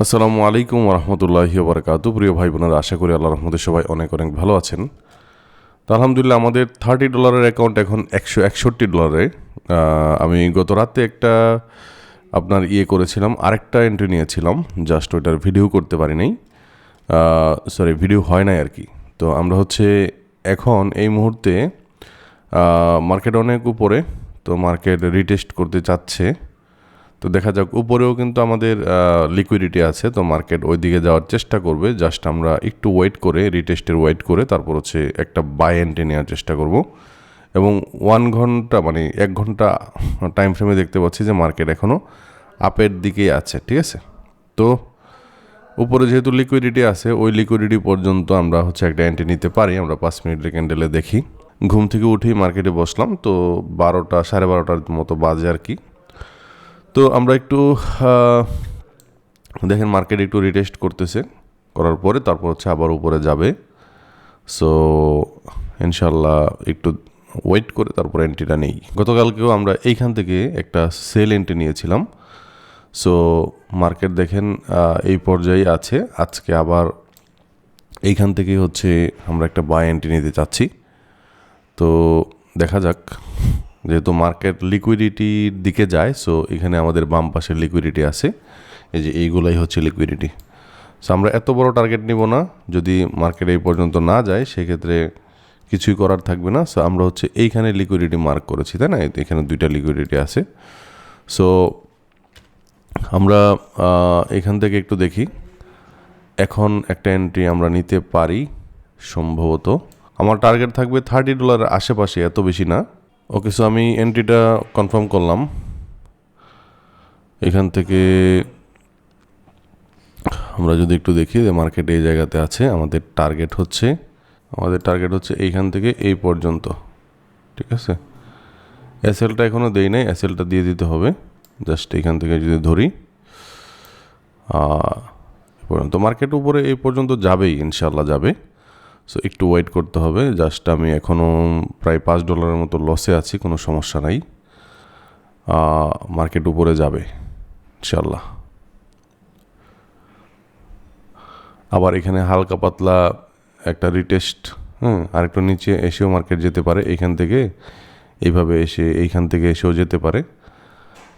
আসসালামু আলাইকুম রহমতুল্লাহি বারকাতু। প্রিয় ভাই বোনেরা, আশা করি আল্লাহর রহমতে সবাই অনেক অনেক ভালো আছেন। তো আলহামদুলিল্লাহ আমাদের $30 অ্যাকাউন্ট এখন $161। আমি গত রাতে একটা আপনার করেছিলাম, আরেকটা এন্ট্রি নিয়েছিলাম, জাস্ট ওইটার ভিডিও করতে পারি নাই, সরি ভিডিও হয় নাই আর কি। তো আমরা হচ্ছে এখন এই মুহূর্তে মার্কেট অনেক উপরে, তো মার্কেট রিটেস্ট করতে চাচ্ছে। তো দেখা যাক, উপরেও কিন্তু আমাদের লিকুইডিটি আছে, তো মার্কেট ওই দিকে যাওয়ার চেষ্টা করবে। জাস্ট আমরা একটু ওয়েট করে, রিটেস্টের ওয়েট করে তারপর হচ্ছে একটা বাই এন্ট্রি নেওয়ার চেষ্টা করব। এবং 1 ঘন্টা মানে 1 ঘন্টা টাইম ফ্রেমে দেখতে পাচ্ছি যে মার্কেট এখনও আপের দিকেই আছে, ঠিক আছে। তো উপরে যেহেতু লিকুইডিটি আছে, ওই লিকুইডিটি পর্যন্ত আমরা হচ্ছে একটা এন্ট্রি নিতে পারি। আমরা 5 মিনিটের ক্যান্ডেলে দেখি। ঘুম থেকে উঠেই মার্কেটে বসলাম, তো 12টা 12:30টার মতো বাজে আর কি। তো আমরা একটু দেখেন মার্কেট একটু রিটেস্ট করতেছে, করার পরে তারপর হচ্ছে আবার উপরে যাবে। সো ইনশাল্লাহ একটু ওয়েট করে তারপর এন্ট্রিটা নেই। গতকালকেও আমরা এইখান থেকে একটা সেল এন্ট্রি নিয়েছিলাম। সো মার্কেট দেখেন এই পর্যায়ে আছে। আজকে আবার এইখান থেকে হচ্ছে আমরা একটা বাই এন্ট্রি নিতে চাচ্ছি। তো দেখা যাক, যেহেতু মার্কেট লিকুইডিটির দিকে যায়, সো এখানে আমাদের বাম পাশের লিকুইডিটি আছে, এই যে এইগুলাই হচ্ছে লিকুইডিটি। সো আমরা এত বড় টার্গেট নিব না, যদি মার্কেট এই পর্যন্ত না যায় সেক্ষেত্রে কিছুই করার থাকবে না। সো আমরা হচ্ছে এইখানে লিকুইডিটি মার্ক করেছি, তাই না? এখানে 2টা লিকুইডিটি আছে। সো আমরা এখান থেকে একটু দেখি, এখন একটা এন্ট্রি আমরা নিতে পারি সম্ভবত। আমার টার্গেট থাকবে $30 আশেপাশে, এত বেশি না। ওকে, সো আমি এন্ট্রিটা কনফার্ম করলাম। এখান থেকে আমরা যদি একটু দেখি যে মার্কেট এই জায়গাতে আছে, আমাদের টার্গেট হচ্ছে এইখান থেকে এই পর্যন্ত, ঠিক আছে। এসএলটা এখনও দেই নাই, এসএলটা দিয়ে দিতে হবে। জাস্ট এইখান থেকে যদি ধরি পর্যন্ত, মার্কেট উপরে এই পর্যন্ত যাবেই, ইনশাল্লাহ যাবে। সো একটু ওয়েট করতে হবে। জাস্ট আমি এখনও প্রায় $5 মতো লসে আছি, কোনো সমস্যা নাই। মার্কেট উপরে যাবে ইনশাল্লাহ। আবার এখানে হালকা পাতলা একটা রিটেস্ট, আর একটু নিচে এসেও মার্কেট যেতে পারে, এইখান থেকে এইভাবে এসে এইখান থেকে এসেও যেতে পারে।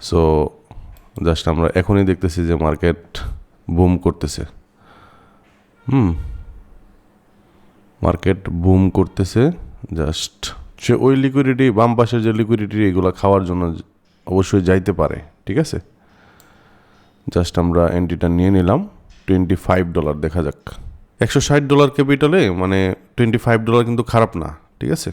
সো জাস্ট আমরা এখনই দেখতেছি যে মার্কেট বুম করতেছে। মার্কেট বুম করতেছে। জাস্ট সে ওই লিকুইডিটি, বাম পাশের যে লিকুইডিটি, এগুলো খাওয়ার জন্য অবশ্যই যাইতে পারে, ঠিক আছে। জাস্ট আমরা এন্ট্রিটা নিয়ে নিলাম। $25, দেখা যাক। $160 ক্যাপিটালে মানে $25 কিন্তু খারাপ না, ঠিক আছে।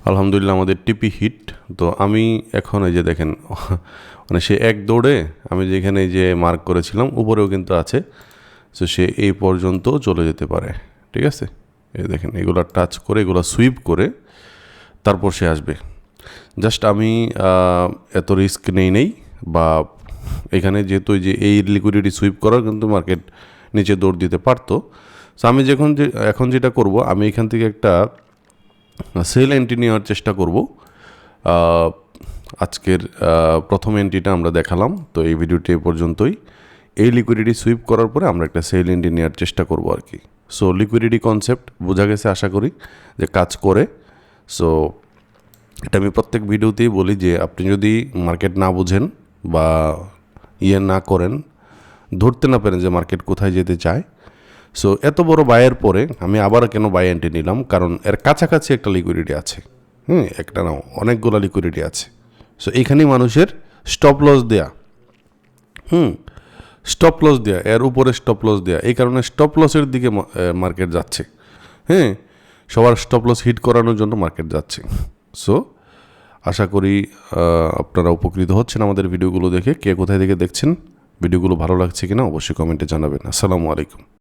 আলহামদুলিল্লাহ আমাদের টিপি হিট। তো আমি এখন এই যে দেখেন মানে সে এক দৌড়ে আমি যেখানে যে মার্ক করেছিলাম উপরেও কিন্তু আছে, সো সে এই পর্যন্ত চলে যেতে পারে। ঠিক আছে, এই দেখেন এগুলো টাচ করে এগুলো সুইপ করে তারপর সে আসবে। জাস্ট আমি এত রিস্ক নেই বা এখানে যেহেতু যে এই লিকুইডিটি সুইপ করার কিন্তু মার্কেট নিচে দৌড় দিতে পারতো। সো আমি এখন যেটা করব, আমি এখান থেকে একটা সেল এন্ট্রি নেওয়ার চেষ্টা করব। আজকের প্রথম এন্ট্রিটা আমরা দেখালাম, তো এই ভিডিওটি এ পর্যন্তই। এই লিকুইডিটি সুইপ করার পরে আমরা একটা সেল এন্ট্রি নেওয়ার চেষ্টা করব আর কি। সো লিকুইডিটি কনসেপ্ট বোঝা গেছে আশা করি যে কাজ করে। সো এটা আমি প্রত্যেক ভিডিওতেই বলি যে আপনি যদি মার্কেট না বুঝেন বা না করেন, ধরতে না পারেন যে মার্কেট কোথায় যেতে চায়, সো এত বড় বায়ের পরে আমি আবার কেন বাই এন্ট্রি নিলাম, কারণ এর কাছাকাছি একটা লিকুইডিটি আছে। একটা নাও অনেকগুলো লিকুইডিটি আছে। সো এইখানেই মানুষের স্টপ লস দেয়া, স্টপ লস দেয়া, এর উপরে স্টপ লস দেয়া, এই কারণে স্টপ লসের দিকে মার্কেট যাচ্ছে। সবার স্টপ লস হিট করানোর জন্য মার্কেট যাচ্ছে। সো আশা করি আপনারা উপকৃত হচ্ছেন আমাদের ভিডিওগুলো দেখে। কে কোথায় থেকে দেখছেন, ভিডিওগুলো ভালো লাগছে কিনা অবশ্যই কমেন্টে জানাবেন। আসসালামু আলাইকুম।